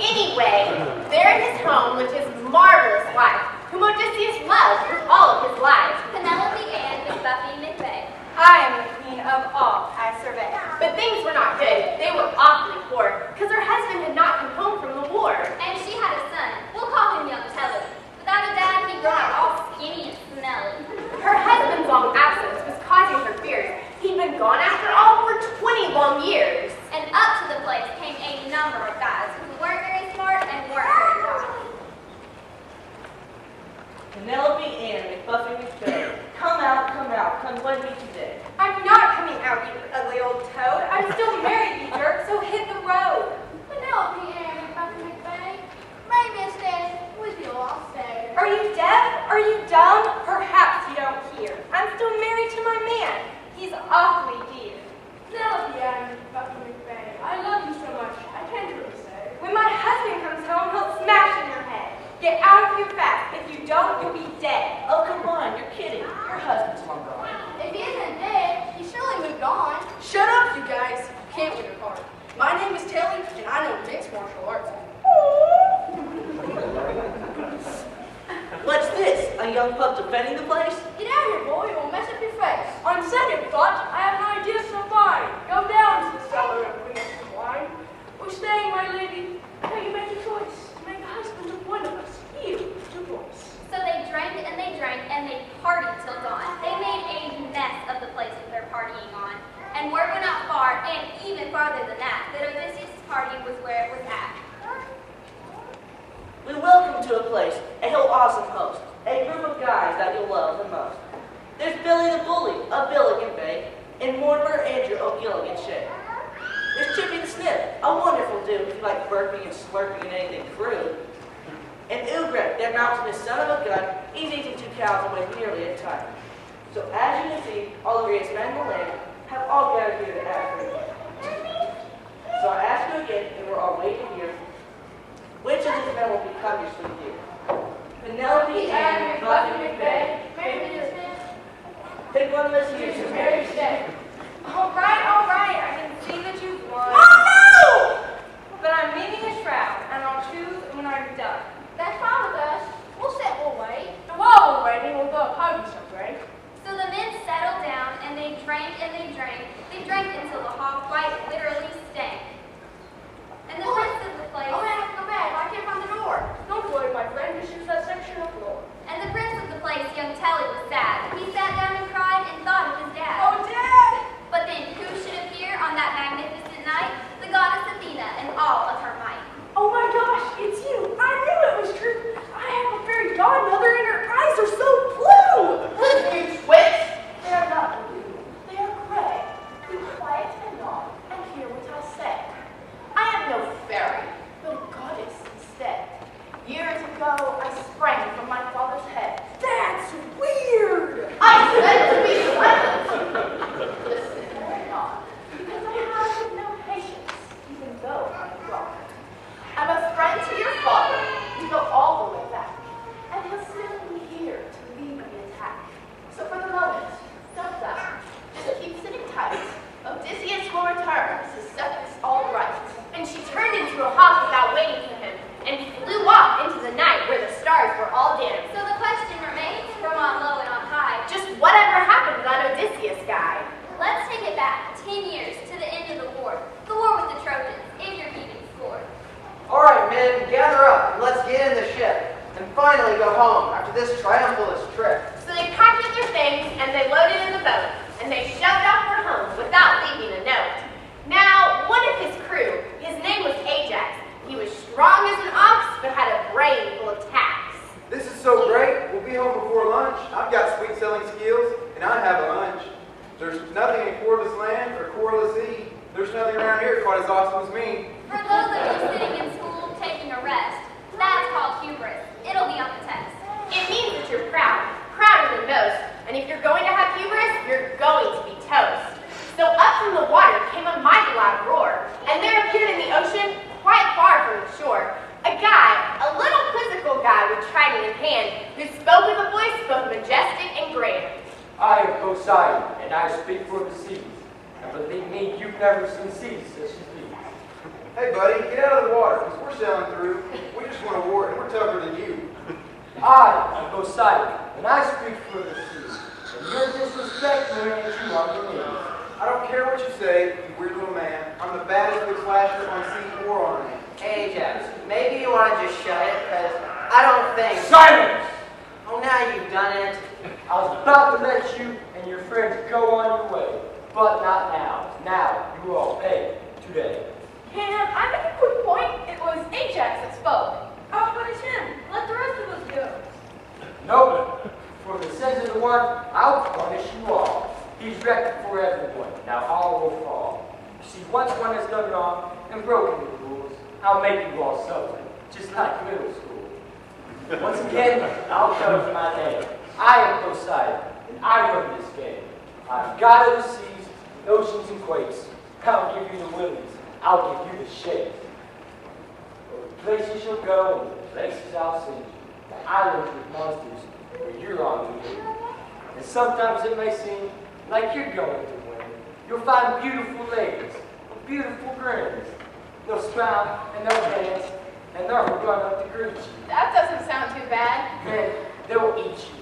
Anyway, there in his home lived his marvelous wife, whom Odysseus loved with all of his life. Penelope Ann was Buffy McVeigh. I am the queen of all I survey. But things were not good. They were awfully poor, because her husband had not come home from the war. And she had a son. We'll call him young Telly. Without a dad, he'd grow up all skinny and smelly. Her husband's long absence was causing her fears. He'd been gone after all for 20 long years. And up to the place came a number of guys who weren't very smart and weren't very wise. Penelope Ann McBuffy McVeigh, come out, come wed me today. I'm not coming out, you ugly old toad. I'm still married, you jerk, so hit the road. Penelope Ann McBuffy McVeigh, my mistress with you all say. Are you deaf? Are you dumb? Perhaps you don't hear. I'm still married to my man. He's awfully dear. Penelope Ann McBuffy McVeigh, I love you so much, I can't really say. When my husband comes home, he'll smash in your head. Get out of here fast. If you don't, you'll be dead. Oh, come on, you're kidding. Your husband's long gone. If he isn't dead, he surely moved on. Shut up, you guys. You can't win your heart. My name is Telly, and I know mixed martial arts. What's this? A young pup defending the place? Get out of here, boy, or mess up your face. On second thought, I have an idea so fine. Go down to the cellar and bring us some wine. We're staying, my lady. Now you make your choice. Make a husband of one of us. You, your voice. So they drank and they partied till dawn. They made a mess of the place with their partying on. And word went out far, and even farther than that Odysseus' party was where it was at. We welcome to a place, a whole awesome host, a group of guys that you'll love the most. There's Billy the Bully, a Billigan Bay, and Mortimer Andrew O'Gilligan Shea. There's Chippy the Snip, a wonderful dude if you like burping and slurping and anything crude. And Ugrek, that mountainous son of a gun, he's eating 2 cows and weighs nearly a ton. So as you can see, all the greatest men in the land have all gathered here to ask for you. So I ask you again, and we're all waiting here, which of these men will become your sweet dear? Penelope Ann McBuffy McVeigh, pick one of us here to marry today. All right. I can see that you've won. Oh no! But I'm leaving a shroud, and I'll choose when I'm done. That's fine with us. We'll sit, we'll wait. And while we're waiting, we'll go hug you some drink. So the men settled down, and they drank and they drank. They drank until the hall quite literally stank. And the prince of the place... Oh, man, come back. I can't find the door. Don't worry, my friend. Just use that section of floor. And the prince of the place, young Telly, was sad. He sat down and cried and thought of his dad. Oh, Dad! But then who should appear on that magnificent night? The goddess Athena and all of her might. Oh my gosh, it's you! I knew it was true! I have a fairy godmother and her eyes are so blue! You twit! They are not blue, they are gray. Be quiet and nod, and hear what I say. I am no fairy, but a goddess instead. Years ago, I sprang from my father's head. That's weird! I said to be silent. Listen or not, because I have no patience, even though I'm wrong. I'm a friend to your father. We go all the way back, and he'll still be here to lead the attack. So for the moment, don't flash. Just keep sitting tight. Odysseus will return to set this all right. And she turned into a hawk without waiting for him, and flew off into the night where the stars were all dim. So the question remains, from on low and on high, Just whatever happened to that Odysseus guy? let's take it back 10 years to the end of the war with the Trojans, if you're keeping score. All right, men, gather up and let's get in the ship and finally go home after this triumphalist trip. So they packed up their things and they loaded in the boat, and they shoved off for home without leaving a note. Now, one of his crew, his name was Ajax. He was strong as an ox, but had a brain full of tacks. This is so great. We'll be home before lunch. I've got sweet selling skills, and I have a hunch. There's nothing in Corliss land or Corliss Sea. There's nothing around here quite as awesome as me. For those of you sitting in school taking a rest, that's called hubris. It'll be on the test. It means that you're proud, prouder than most, and if you're going to have hubris, you're going to be toast. So up from the water came a mighty loud roar, and there appeared in the ocean, quite far from the shore, a guy, a little quizzical guy with trident in hand, who spoke with a voice both majestic and grand. I am Poseidon, and I speak for the seas. And believe me, you've never seen seas such as these. Hey, buddy, get out of the water, because we're sailing through. We just want a war, and we're tougher than you. I am Poseidon, and I speak for the sea. And your disrespect will land you on your knees. I don't care what you say, you weird little man. I'm the baddest big slasher on sea or on land. Ajax, maybe you want to just shut it, because I don't think... Silence! Oh, now you've done it. I was about to let you and your friends go on your way, but not now. Now, you all pay today. Can I make a quick point? It was Ajax that spoke. How about him? Let the rest of us go. Nope. For the sins of the one, I'll punish you all. He's wrecked for everyone. Now all will fall. You see, once one has done wrong and broken the rules, I'll make you all suffer, just like middle school. Once again, I'll tell you my name. I am Poseidon, and I run this game. I'm God of the seas, the oceans and quakes. I'll give you the willies. I'll give you the shakes. The places you'll go and the places I'll send you. The islands with monsters where you're on the move. And sometimes it may seem like you're going to win. You'll find beautiful ladies with beautiful grins. They'll smile and they'll dance and they'll run up to greet you. That doesn't sound too bad. Then they'll eat you.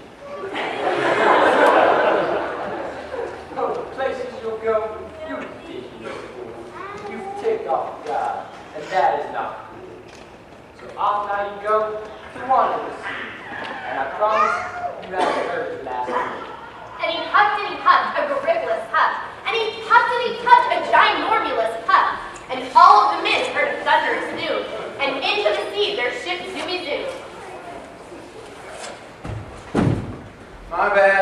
Oh, the places you'll go, you're ridiculous fool. You've ticked off God, and that is not cool. So off now you go to wander the sea, and I promise you haven't heard the last word. And he huffed, a gariblous huff. And he puffed, a ginormous puff. And all of the men heard a thunderous zoom. And into the sea their ship zoomy zoomed. My bad.